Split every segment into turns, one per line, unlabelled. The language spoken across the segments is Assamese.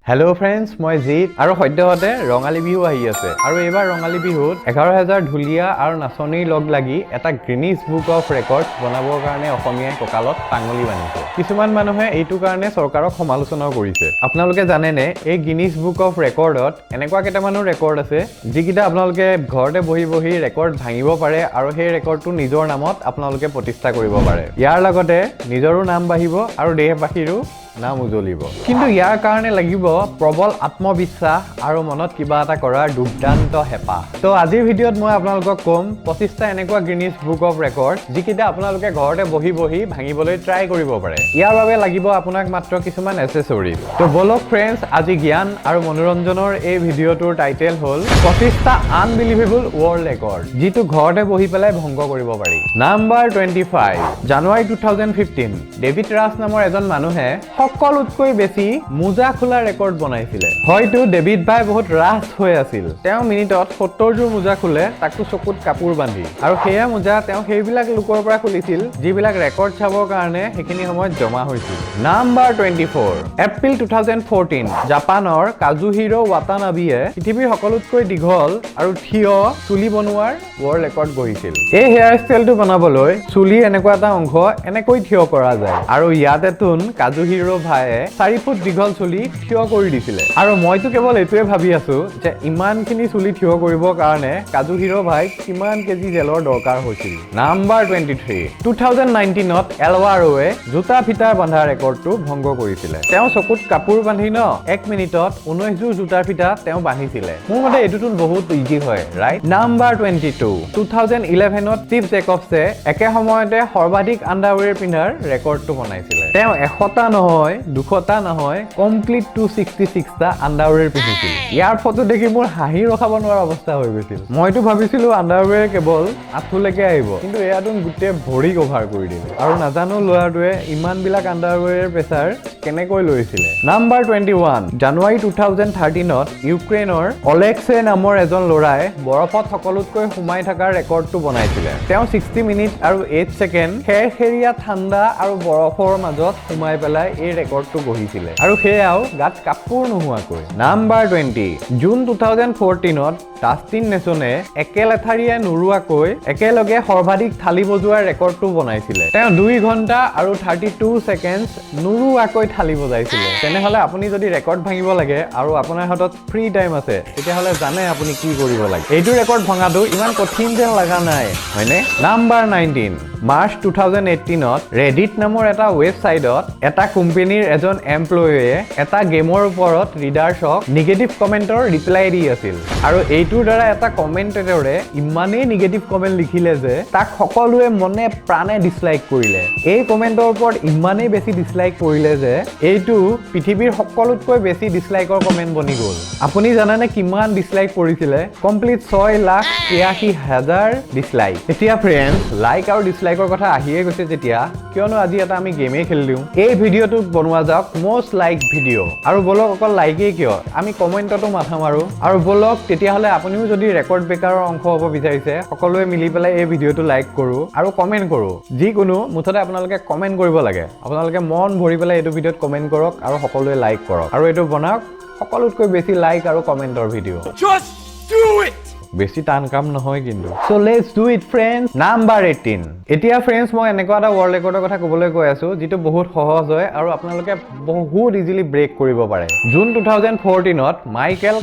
Hello friends, মই Jeet আৰু সদ্যহতে ৰঙালী বিহু আহি আছে আৰু এবাৰ ৰঙালী বিহুত 11000 ঢুলীয়া আৰু নাচনী লগ লাগি এটা গিনিছ বুক অফ ৰেকৰ্ডছ বনাবৰ কাৰণে অসমীয়া ককালত টাঙলি বান্ধিছে। কিছুমান মানুহে এইটো কাৰণে চৰকাৰক সমালোচনাও কৰিছে। আপোনালোকে জানেনে এই গিনিছ বুক অফ ৰেকৰ্ডত এনেকুৱা কেইটামানো ৰেকৰ্ড আছে যিকিটা আপোনালোকে ঘৰতে বহি বহি ৰেকৰ্ড ভাঙিব পাৰে আৰু সেই ৰেকৰ্ডটো নিজৰ নামত আপোনালোকে প্ৰতিষ্ঠা কৰিব পাৰে। ইয়াৰ লগতে নিজৰো নাম বাঢ়িব আৰু দেশবাসীৰো নাম উজ্বলিব। কিন্তু ইয়াৰ কাৰণে লাগিব প্ৰবল আত্মবিশ্বাস আৰু মনত কিবা এটা কৰাৰ দুৰ্দান্ত হেঁপাহ। তো আজিৰ ভিডিঅ'ত মই আপোনালোকক ক'ম 25টা এনেকুৱা গিনিছ বুক অফ ৰেকৰ্ড যিকেইটা আপোনালোকে ঘৰতে বহি বহি ভাঙিবলৈ ট্ৰাই কৰিব পাৰে। ইয়াৰ বাবে লাগিব আপোনাক মাত্ৰ কিছুমান এচেছৰিজ। তো বলক ফ্ৰেণ্ডছ, আজি জ্ঞান আৰু মনোৰঞ্জনৰ এই ভিডিঅ'টোৰ টাইটেল হ'ল 25টা আনবিলিভেবল ৱৰ্ল্ড ৰেকৰ্ড যিটো ঘৰতে বহি পেলাই ভংগ কৰিব পাৰি। নাম্বাৰ 25, জানুৱাৰী 2015 ডেভিড ৰাছ নামৰ এজন মানুহে সকলোতকৈ বেছি মোজা খোলা ৰেকৰ্ড বনাইছিলে। হয়তো ডেভিড ভাই বহুত ৰাছ হৈ আছিল। তেওঁ মিনিটত 70 যোৰ মোজা খোলে, তাকো চকুত কাপোৰ বান্ধি। আৰু সেয়া মোজা তেওঁ সেইবিলাক লোকৰ পৰা খুলিছিল যিবিলাক ৰেকৰ্ড চাবৰ কাৰণে সেইখিনি সময়ত জমা হৈছিল। নাম্বাৰ 24, এপ্ৰিল 2014 জাপানৰ কাজুহিৰো ৱাটানাবিয়ে পৃথিৱীৰ সকলোতকৈ দীঘল আৰু থিয় চুলি বনোৱাৰ ৱৰ্ল্ড ৰেকৰ্ড গঢ়িছিল। এই হেয়াৰ ষ্টাইলটো বনাবলৈ চুলিৰ এনেকুৱা এটা অংশ এনেকৈ থিয় কৰা যায় আৰু ইয়াতে তোন কাজুহিৰো ভাইয়ে 4 ফুট দীঘল চুলি থিয় কৰি দিছিলে। আৰু মইতো কেৱল এইটোৱে ভাবি আছো যে ইমানখিনি চুলি থিয় কৰিবৰ কাৰণে কাজুহিৰো ভাইক কিমান কেজি জেলৰ দৰকাৰ হৈছিল। নাম্বাৰ 23, 2019ত এলৱাৰোৱে জোতা ফিটাৰ বান্ধা ৰেকৰ্ডটো ভংগ কৰিছিলে। তেওঁ চকুত কাপোৰ বান্ধি 1 মিনিটত 19 যোৰ জোতাৰ ফিটা তেওঁ বান্ধিছিলে। মোৰ মতে এইটোতো বহুত ইজি হয়, ৰাইট? নাম্বাৰ 22, 2011ত ষ্টিভ জেকবছে একে সময়তে সৰ্বাধিক আণ্ডাৰৱেৰ পিন্ধাৰ ৰেকৰ্ডটো বনাইছিলে। তেওঁ 100টা নহয়, 200টা নহয়, কমপ্লিট 266টা আণ্ডাৰৱেৰ পিন্ধিছিল। ইয়াৰ ফটো দেখি মোৰ হাঁহি ৰখাব নোৱাৰা অৱস্থা হৈ গৈছিল। মইতো ভাবিছিলো আণ্ডাৰৱেৰ কেৱল আঁঠুলৈকে আহিব, কিন্তু এয়াতো গোটেই ভৰি কভাৰ কৰি দিলে। আৰু নাজানো ল'ৰাটোৱে ইমানবিলাক আণ্ডাৰৱেৰ প্ৰেছাৰ কেনেকৈ লৈছিলে। নাম্বাৰ 21, জানুৱাৰী 2013ত ইউক্ৰেইনৰ অলেক্সে নামৰ এজন ল'ৰাই বৰফত সকলোতকৈ সোমাই থকা ৰেকৰ্ডটো বনাইছিলে। তেওঁ 60 মিনিট আৰু 8 ছেকেণ্ড খেৰখেৰীয়া ঠাণ্ডা আৰু বৰফৰ মাজত সোমাই পেলাই এই ৰেকৰ্ডটো গঢ়িছিলে আৰু সেয়াও গাত কাপোৰ নোহোৱাকৈ। নাম্বাৰ 20, জুন 2014ত ডাষ্টিন নেচনে একেলেঠাৰিয়ে নোৰোৱাকৈ একেলগে সৰ্বাধিক থালি বজোৱাৰ ৰেকৰ্ডটো বনাইছিলে। তেওঁ 2 ঘণ্টা আৰু 32 ছেকেণ্ড নোৰোৱাকৈ থালি বজাইছিলে। তেনেহ'লে আপুনি যদি ৰেকৰ্ড ভাঙিব লাগে আৰু আপোনাৰ হাতত ফ্ৰী টাইম আছে তেতিয়াহ'লে জানে আপুনি কি কৰিব লাগে। এইটো ৰেকৰ্ড ভঙাটো ইমান কঠিন যেন লগা নাই, হয়নে? নাম্বাৰ 19, মাৰ্চ 2018ত ৰেডিট নামৰ এটা ৱেবছাইটত এটা কোম্পানীৰ এজন এমপ্লয়ীয়ে এটা গেমৰ ওপৰত ৰিডাৰ্ছক নিগেটিভ কমেণ্টৰ ৰিপ্লাই দি আছিল আৰু এইটোৰ দ্বাৰা এটা কমেণ্টেটৰে ইমানেই নিগেটিভ কমেণ্ট লিখিলে যে তাক সকলোৱে মনে প্ৰাণে ডিছলাইক কৰিলে। এই কমেণ্টৰ ওপৰত ইমানেই বেছি ডিছলাইক কৰিলে যে এইটো পৃথিৱীৰ সকলোতকৈ বেছি ডিছলাইকৰ কমেণ্ট বনি গ'ল। আপুনি জানেনে কিমান ডিছলাইক পৰিছিলে? Complete 6,83,000 dislike. এতিয়া ফ্ৰেণ্ডছ, লাইক আৰু ডিছলাইকৰ কথা আহিয়ে গৈছে যেতিয়া, কিয়নো আজি এটা আমি গেমেই খেলি দিওঁ। এই ভিডিঅ'টো বনোৱা যাওক মষ্ট লাইক ভিডিঅ'। আৰু বলক অকল লাইকেই কিয়, আমি কমেণ্টতো মাথা মাৰো। আৰু বলক তেতিয়াহ'লে আপুনিও যদি ৰেকৰ্ড ব্ৰেকাৰৰ অংশ হ'ব বিচাৰিছে, সকলোৱে মিলি পেলাই এই ভিডিঅ'টো লাইক কৰোঁ আৰু কমেণ্ট কৰোঁ। যিকোনো মুঠতে আপোনালোকে কমেণ্ট কৰিব লাগে। আপোনালোকে মন ভৰি পেলাই এইটো ভিডিঅ'ত কমেণ্ট কৰক আৰু সকলোৱে লাইক কৰক আৰু এইটো বনাওক সকলোতকৈ বেছি লাইক আৰু কমেণ্টৰ ভিডিঅ'।
Just do it!
বেছি টান কাম নহয় কিন্তু। So let's do it friends. Number 18, এতিয়া ফ্ৰেণ্ডছ মই এনেকুৱা এটা ৱৰ্ল্ড ৰেকৰ্ডৰ কথা ক'বলৈ গৈ আছো যিটো বহুত সহজ হয় আৰু আপোনালোকে বহুত ইজিলি ব্ৰেক কৰিব পাৰে। জুন 2014ত মাইকেল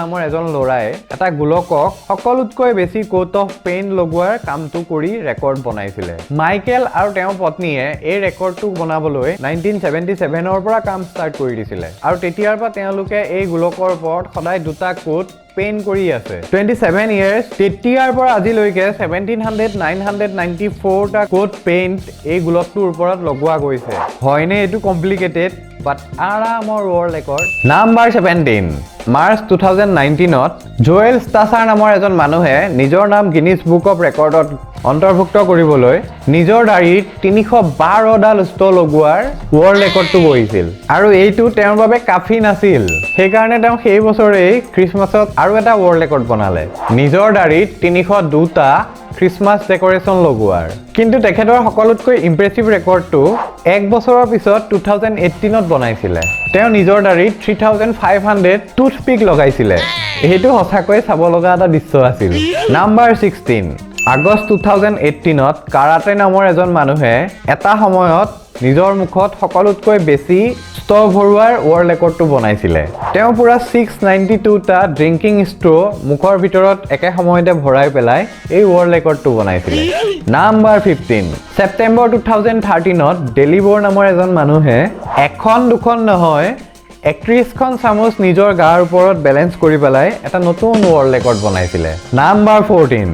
নামৰ এজন ল'ৰাই এটা গোলকক সকলোতকৈ বেছি কোট অফ পেইণ্ট লগোৱাৰ কামটো কৰি ৰেকৰ্ড বনাইছিলে। মাইকেল আৰু তেওঁৰ পত্নীয়ে এই ৰেকৰ্ডটো বনাবলৈ 1977ৰ পৰা কাম ষ্টাৰ্ট কৰি দিছিলে আৰু তেতিয়াৰ পৰা তেওঁলোকে এই গোলকৰ ওপৰত সদায় 2টা কোট পেইণ্ট কৰি আছে। 27 ইয়াৰ্ছ, তেতিয়াৰ পৰা আজিলৈকে 1794টা কোট পেইণ্ট এই গোলকটোৰ ওপৰত লগোৱা গৈছে। হয়নে এইটো কমপ্লিকেটেড? বাট আৰামৰ ৱৰ্ল্ড ৰেকৰ্ড। নাম্বাৰ 17, মাৰ্চ 2019ত জোয়েল ষ্টাচাৰ নামৰ এজন মানুহে নিজৰ নাম গিনিছ বুক অফ ৰেকৰ্ডত অন্তৰ্ভুক্ত কৰিবলৈ নিজৰ দাড়িত 312ডাল ষ্টল লগোৱাৰ ৱৰ্ল্ড ৰেকৰ্ডটো গঢ়িছিল আৰু এইটো তেওঁৰ বাবে কাফি নাছিল সেইকাৰণে তেওঁ সেই বছৰেই খ্ৰীষ্টমাছত আৰু এটা ৱৰ্ল্ড ৰেকৰ্ড বনালে নিজৰ দাড়িত 302টা খ্ৰীষ্টমাছ ডেকৰেশ্যন লগোৱাৰ কিন্তু তেখেতৰ সকলোতকৈ ইম্প্ৰেছিভ ৰেকৰ্ডটো এক বছৰৰ পিছত 2018ত বনাইছিলে তেওঁ নিজৰ দাড়িত 3500 টুথপিক লগাইছিলে এইটো সঁচাকৈ চাব লগা এটা দৃশ্য আছিল নাম্বাৰ 16 আগষ্ট 2018ত কাৰাটে নামৰ এজন মানুহে এটা সময়ত নিজৰ মুখত সকলোতকৈ বেছি ষ্ট্ৰ ভৰোৱাৰ ৱৰ্ল্ড ৰেকৰ্ডটো বনাইছিলে তেওঁ পুৰা 692টা ড্ৰিংকিং ষ্ট্ৰ মুখৰ ভিতৰত একে সময়তে ভৰাই পেলাই এই ৱৰ্ল্ড ৰেকৰ্ডটো বনাইছিলে নাম্বাৰ 15 ছেপ্টেম্বৰ 2013ত ডেলিবৰ নামৰ এজন মানুহে এখন দুখন নহয় 31খন চামুচ নিজৰ গাৰ ওপৰত বেলেন্স কৰি পেলাই এটা নতুন ৱৰ্ল্ড ৰেকৰ্ড বনাইছিলে নাম্বাৰ 14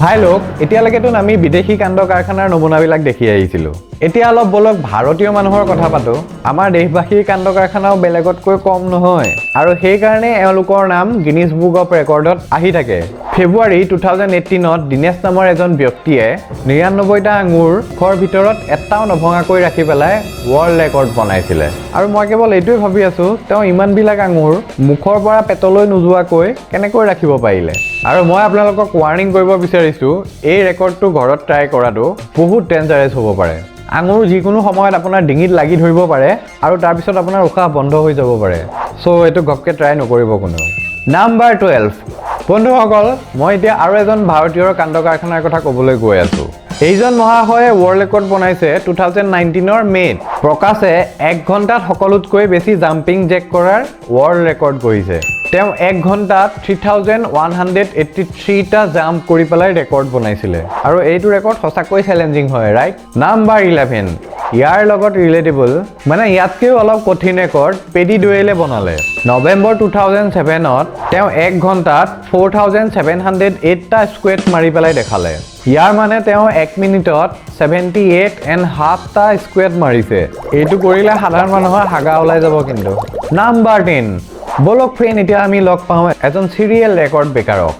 ভাই লোক এতিয়ালৈকেতো আমি বিদেশী কাণ্ড কাৰখানাৰ নমুনাবিলাক দেখি আহিছিলো এতিয়া অলপ বলক ভাৰতীয় মানুহৰ কথা পাতো আমাৰ দেশবাসীৰ কাণ্ড কাৰখানাও বেলেগতকৈ কম নহয় আৰু সেই কাৰণে এওঁলোকৰ নাম গিনিছ বুক অফ ৰেকৰ্ডত আহি থাকে ফেব্ৰুৱাৰী 2018ত দিনেশ নামৰ এজন ব্যক্তিয়ে 99টা আঙুৰ মুখৰ ভিতৰত এটাও নভঙাকৈ ৰাখি পেলাই ৱৰ্ল্ড ৰেকৰ্ড বনাইছিলে আৰু মই কেৱল এইটোৱে ভাবি আছো তেওঁ ইমানবিলাক আঙুৰ মুখৰ পৰা পেটলৈ নোযোৱাকৈ কেনেকৈ ৰাখিব পাৰিলে আৰু মই আপোনালোকক ৱাৰ্নিং কৰিব বিচাৰিছো এই ৰেকৰ্ডটো ঘৰত ট্ৰাই কৰাটো বহুত ডেঞ্জাৰাছ হ'ব পাৰে আঙুৰ যিকোনো সময়ত আপোনাৰ ডিঙিত লাগি ধৰিব পাৰে আৰু তাৰ পিছত আপোনাৰ উশাহ বন্ধ হৈ যাব পাৰে সো এইটো গপকে ট্ৰাই নকৰিব কোনেও নাম্বাৰ 12 বন্ধুসকল মই এতিয়া আৰু এজন ভাৰতীয়ৰ কাণ্ড কাৰখানাৰ কথা ক'বলৈ গৈ আছো এইজন মহাশয়ে ৱৰ্ল্ড ৰেকৰ্ড বনাইছে 2019ৰ মে'ত প্ৰকাশে 1 ঘণ্টাত সকলোতকৈ বেছি জাম্পিং জেক কৰাৰ ৱৰ্ল্ড ৰেকৰ্ড গঢ়িছে তেওঁ 1 ঘণ্টাত 3183টা জাম্প কৰি পেলাই ৰেকৰ্ড বনাইছিলে আৰু এইটো ৰেকৰ্ড সঁচাকৈ চেলেঞ্জিং হয় ৰাইট নাম্বাৰ 11 ইয়াৰ লগত ৰিলেটেবল মানে ইয়াতকৈও অলপ কঠিন ৰেকৰ্ড পেডি ডুৱেলে বনালে নৱেম্বৰ 2007ত তেওঁ 1 ঘণ্টাত 4708টা স্কুৱেট মাৰি পেলাই দেখালে ইয়াৰ মানে তেওঁ 1 মিনিটত 78.5টা স্কুৱেট মাৰিছে এইটো কৰিলে সাধাৰণ মানুহৰ হাগা ওলাই যাব কিন্তু নাম্বাৰ 10 বলক ফ্ৰেণ্ড এতিয়া আমি লগ পাওঁ এজন চিৰিয়েল ৰেকৰ্ড বেকাৰক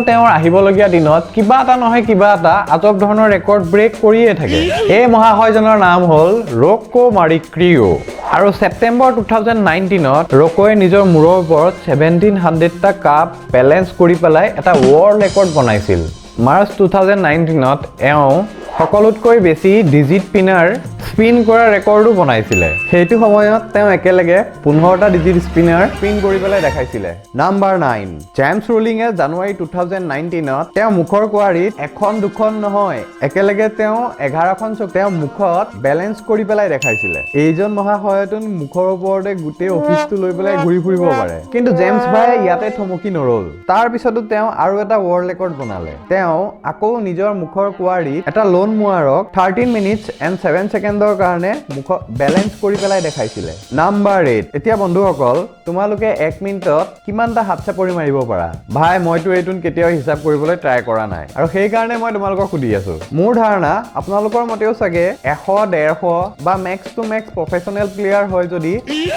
তেওঁৰ আহিবলগীয়া দিনত কিবা এটা নহয় কিবা এটা আজব ধৰণৰ ৰেকৰ্ড ব্ৰেক কৰিয়ে থাকে এই মহাশয়জনৰ নাম হ'ল ৰ'কো মাৰিক্ৰিও আৰু ছেপ্টেম্বৰ 2019ত ৰ'কোয়ে নিজৰ মূৰৰ ওপৰত 1700টা কাপ বেলেন্স কৰি পেলাই এটা ৱৰ্ল্ড ৰেকৰ্ড বনাইছিল মাৰ্চ 2019ত এওঁ সকলোতকৈ বেছি ডিজিট পিনাৰ স্পিন কৰা ৰেকৰ্ডো বনাইছিলে সেইটো সময়ত তেওঁ একেলগে 15টা ডিজিট স্পিনাৰ স্পিন কৰি পেলাই দেখাইছিলে নাম্বাৰ 9 জেমছ ৰোলিঙে জানুৱাৰী 2019ত তেওঁ মুখৰ কুৱাৰীত এখন দুখন নহয় একেলগে তেওঁ 11খন চক তেওঁ মুখত বেলেন্স কৰি পেলাই দেখাইছিলে এইজন মহাশয়তোন মুখৰ ওপৰতে গোটেই অফিচটো লৈ পেলাই ঘূৰি ফুৰিব পাৰে কিন্তু জেমছ ভাই ইয়াতে থমকি নৰল তাৰ পিছতো তেওঁ আৰু এটা ৱৰ্ল্ড ৰেকৰ্ড বনালে তেওঁ আকৌ নিজৰ মুখৰ কুৱাৰীত এটা লোন মুৱাৰক 13 মিনিটছ এণ্ড 7 ছেকেণ্ডৰ কাৰণে মুখ বেলেন্স কৰি পেলাই দেখাইছিলে নাম্বাৰ 8 এতিয়া বন্ধুসকল তোমালোকে 1 মিনিটত কিমানটা হাত চাপৰি মাৰিব পাৰা ভাই মইতো এইটোন কেতিয়াও হিচাপ কৰিবলৈ ট্ৰাই কৰা নাই আৰু সেই কাৰণে মই তোমালোকক সুধি আছো মোৰ ধাৰণা আপোনালোকৰ মতেও চাগে 100 150 বা max to max professional player হয় যদি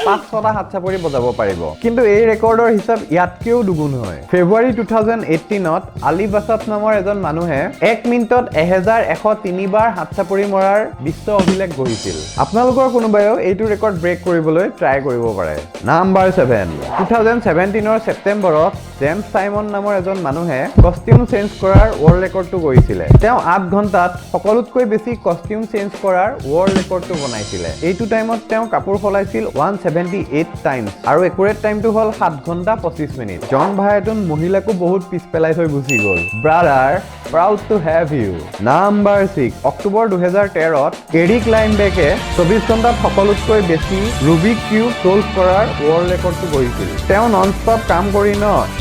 5-6টা হাত চাপৰি বজাব পাৰিব কিন্তু এই ৰেকৰ্ডৰ হিচাপ ইয়াতকৈও দুগুণ হয় ফেব্ৰুৱাৰী 2018ত আলী বাসাত নামৰ এজন মানুহে 1 মিনিটত 1103 বাৰ হাত চাপৰি মৰাৰ বিশ্ব অভিলেখ গঢ়িছিল আপোনালোকৰ কোনোবাইও এইটো ৰেকৰ্ড ব্ৰেক কৰিবলৈ ট্ৰাই কৰিব পাৰে নাম্বাৰ 7 2017ৰ ছেপ্টেম্বৰত জেমছ চাইমন নামৰ এজন মানুহে কষ্টিউম চেঞ্জ কৰাৰ ৱৰ্ল্ড ৰেকৰ্ডটো গঢ়িছিলে তেওঁ 8 ঘণ্টাত সকলোতকৈ বেছি কষ্টিউম চেঞ্জ কৰাৰ ৱৰ্ল্ড ৰেকৰ্ডটো বনাইছিলে এইটো টাইমত তেওঁ কাপোৰ সলাইছিল 178 টাইমছ আৰু একুৰেট টাইমটো হ'ল 7 ঘণ্টা 25 মিনিট জন ভাইটোন মহিলাকো বহুত পিছ পেলাই থৈ গুচি গ'ল brother proud to have you number 6 October 2013ত এৰিক লাইনবেকে 24 ঘণ্টাত সকলোতকৈ বেছি ৰুবিক কিউব ছল্ভ কৰাৰ ৱৰ্ল্ড ৰেকৰ্ডটো গঢ়িছিল তেওঁ নন ষ্টপ কাম কৰি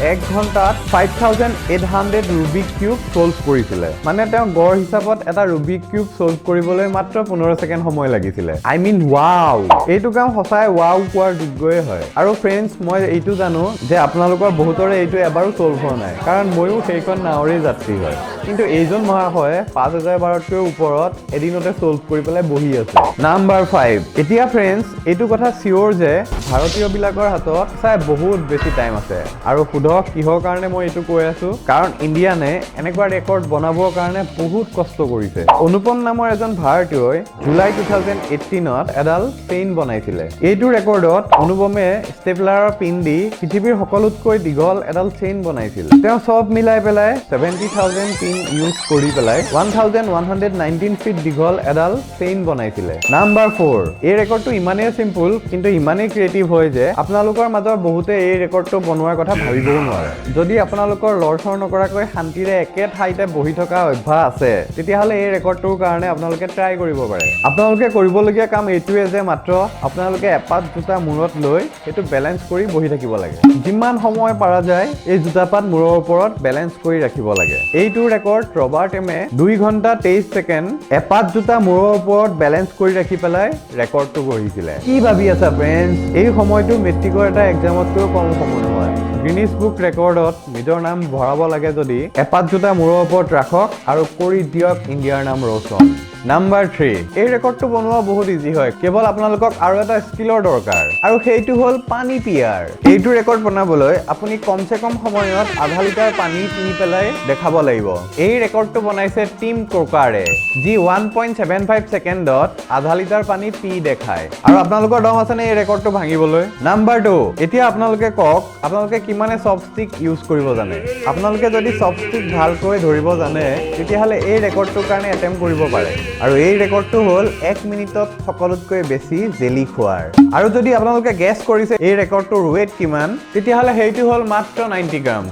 1 ঘণ্টাত 5800 ৰুবিক কিউব ছল্ভ কৰিছিলে মানে তেওঁ গড় হিচাপত এটা ৰুবিক কিউব ছল্ভ কৰিবলৈ মাত্ৰ 15 ছেকেণ্ড সময় লাগিছিলে আই মিন ৱাও এইটো কাম সঁচাই ৱাও কোৱাৰ যোগ্যই হয় আৰু ফ্ৰেণ্ডছ মই এইটো জানো যে আপোনালোকৰ বহুতৰে এইটো এবাৰো ছল্ভ হোৱা নাই কাৰণ ময়ো সেইখন নাৱৰে যাত্ৰী হয় কিন্তু এইজন মহাশয়ে 5000 বাৰতকৈ ওপৰত এদিনতে ছল্ভ কৰি পেলাই বহি আছে নাম্বাৰ 5 এতিয়া ফ্ৰেণ্ডছ এইটো কথা চিয়ৰ যে ভাৰতীয় বিলাকৰ হাতত চাই বহুত বেছি টাইম আছে আৰু শুদ্ধ কিহৰ কাৰণে মই এইটো কৈ আছো কাৰণ ইণ্ডিয়ানে এনেকুৱা ৰেকৰ্ড বনাবৰ কাৰণে বহুত কষ্ট কৰিছে অনুপম নামৰ এজন ভাৰতীয়ই জুলাই 2018ত এডাল পেইন বনাইছিলে এইটো ৰেকৰ্ডত অনুপমে ষ্টেপলাৰৰ পিন দি পৃথিৱীৰ সকলোতকৈ দীঘল এডাল চেইন বনাইছিল তেওঁ সব মিলাই পেলাই 70,000 পিন ইউজ কৰি পেলাই 1119 ফিট দীঘল এডাল চেইন বনাইছিলে নাম্বাৰ 4 এই ৰেকৰ্ডটো ইমানেই সিম্পল কিন্তু ইমানেই ক্ৰিয়েটিভ হয় যে আপোনালোকৰ মাজৰ বহুতে এই ৰেকৰ্ডটো বনোৱাৰ কথা ভাবিবও নোৱাৰে যদি আপোনালোকৰ লৰচৰ নকৰাকৈ শান্তিৰে একে ঠাইতে বহি থকা অভ্যাস আছে তেতিয়াহ'লে এই ৰেকৰ্ডটোৰ কাৰণে আপোনালোকে ট্ৰাই কৰিব পাৰে আপোনালোকে কৰিবলগীয়া কাম এইটোৱে যে মাত্ৰ আপোনালোকে এপাত জোতা মূৰত লৈ এইটো বেলেন্স কৰি বহি থাকিব লাগে যিমান সময় পাৰা যায় এই জোতাপাত মূৰৰ ওপৰত বেলেন্স কৰি ৰাখিব লাগে এইটো ৰেকৰ্ড ৰবাৰ্ট এমে 2 ঘণ্টা 23 ছেকেণ্ড এপাত জোতা মূৰৰ ওপৰত বেলেন্স কৰি ৰাখি পেলাই ৰেকৰ্ডটো গঢ়িছিলে কি ভাবি আছা ফ্ৰেণ্ডছ এই সময়টো মেট্ৰিকৰ এটা এক্সামতকৈ কম সময় হয় গিনিছ বুক ৰেকৰ্ডত নিজৰ নাম ভৰাব লাগে যদি এপাত জোতা মূৰৰ ওপৰত ৰাখক আৰু কৰি দিয়ক ইণ্ডিয়াৰ নাম ৰৌচন নাম্বাৰ 3 এই ৰেকৰ্ডটো বনোৱা বহুত ইজি হয় কেৱল আপোনালোকক আৰু এটা স্কিলৰ দৰকাৰ আৰু সেইটো হ'ল পানী পিয়াৰ এইটো ৰেকৰ্ড বনাবলৈ আপুনি কমসে কম সময়ত আধা লিটাৰ পানী পি পেলাই দেখাব লাগিব এই ৰেকৰ্ডটো বনাইছে টিম ক্ৰকাৰে যি 1.75 ছেকেণ্ডত আধা লিটাৰ পানী পি দেখায় আৰু আপোনালোকৰ দম আছে নে এই ৰেকৰ্ডটো ভাঙিবলৈ নাম্বাৰ 2 এতিয়া আপোনালোকে কওক আপোনালোকে কিমানে চপষ্টিক ইউজ কৰিব জানে আপোনালোকে যদি চপষ্টিক ভালকৈ ধৰিব জানে তেতিয়াহ'লে এই ৰেকৰ্ডটোৰ কাৰণে এটেম্প কৰিব পাৰে আৰু এই ৰেকৰ্ডটো হ'ল 1 মিনিটত সকলোতকৈ বেছি জেলি খোৱাৰ আৰু যদি আপোনালোকে গেছ কৰিছে এই ৰেকৰ্ডটোৰ ওয়েট কিমান তেতিয়াহ'লে সেইটো হ'ল মাত্ৰ 90 গ্ৰাম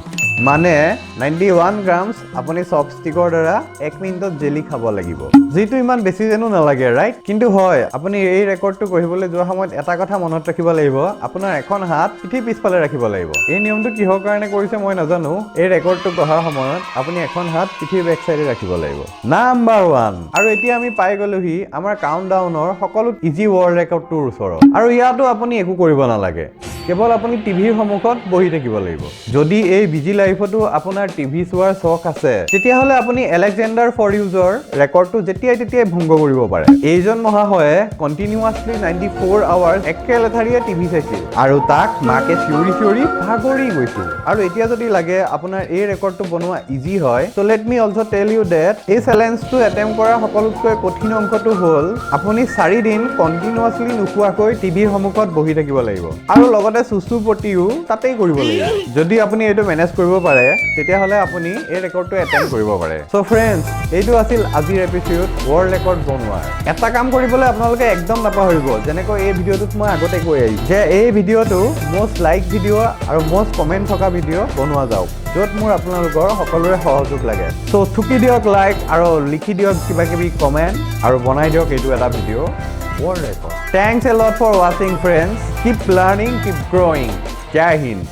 মানে 91 গ্ৰামছ আপুনি চপষ্টিকৰ দ্বাৰা 1 মিনিটত জেলি খাব লাগিব যেটো ইমান বেছি যেনো নালাগে ৰাইট কিন্তু হয় আপুনি এই ৰেকৰ্ডটো কৰিবলৈ যোৱা সময়ত এটা কথা মনত ৰাখিব লাগিব আপোনাৰ এখন হাত পিঠি পিছফালে ৰাখিব লাগিব এই নিয়মটো কিহৰ কাৰণে কৰিছে মই নাজানো এই ৰেকৰ্ডটো গঢ়াৰ সময়ত আপুনি এখন হাত পিঠিৰ বেক সাইডে ৰাখিব লাগিব নাম্বাৰ 1 আৰু এতিয়া আমি পাই গলোহি আমাৰ কাউণ্টডাউনৰ সকলো ইজি ৱৰ্ল্ড ৰেকৰ্ডটোৰ ওচৰত আৰু ইয়াতো আপুনি একো কৰিব নালাগে কেৱল আপুনি টিভিৰ সন্মুখত বহি থাকিব লাগিব যদি এই বিজি লাইফতো আপোনাৰ টিভি চোৱাৰ চখ আছে তেতিয়াহ'লে আপুনি এলেক্সেণ্ডাৰ ফৰ ইউজৰ ৰেকৰ্ডটো যেতিয়াই তেতিয়াই ভংগ কৰিব পাৰে এইজন মহাশয়ে কণ্টিনিউৱাছলি 94 আৱাৰ্ছ একেলেঠাৰিয়ে টিভি চাইছিল আৰু তাক মাকে চিঞৰি ভাগৰি গৈছিল আৰু এতিয়া যদি লাগে আপোনাৰ এই ৰেকৰ্ডটো বনোৱা ইজি হয় so let me also tell you that এই চেলেঞ্জটো এটেম্প কৰা সকলোতকৈ কঠিন অংশটো হ'ল আপুনি 4 দিন কণ্টিনিউৱাছলি নোখোৱাকৈ টিভিৰ সন্মুখত বহি থাকিব লাগিব আৰু লগতে সুসু পটিও তাতেই কৰিব লাগিব যদি আপুনি এইটো মেনেজ কৰিব পাৰে তেতিয়াহ'লে আপুনি এই ৰেকৰ্ডটো এটেম্প কৰিব পাৰে সো ফ্ৰেণ্ডছ এইটো আছিল আজিৰ এপিসোড ৱৰ্ল্ড ৰেকৰ্ড বনোৱাৰ এটা কাম কৰিবলৈ আপোনালোকে একদম নাপাহৰিব যেনেকৈ এই ভিডিঅ'টোত মই আগতে কৈ আহিছোঁ যে এই ভিডিঅ'টো মোষ্ট লাইক ভিডিঅ' আৰু মোষ্ট কমেণ্ট থকা ভিডিঅ' বনোৱা যাওক য'ত মোৰ আপোনালোকৰ সকলোৰে সহযোগ লাগে সো থুকি দিয়ক লাইক আৰু লিখি দিয়ক কিবা কিবি কমেণ্ট আৰু বনাই দিয়ক এইটো এটা video' world record. Thanks a lot for watching friends. Keep learning, keep growing. Jai Hind.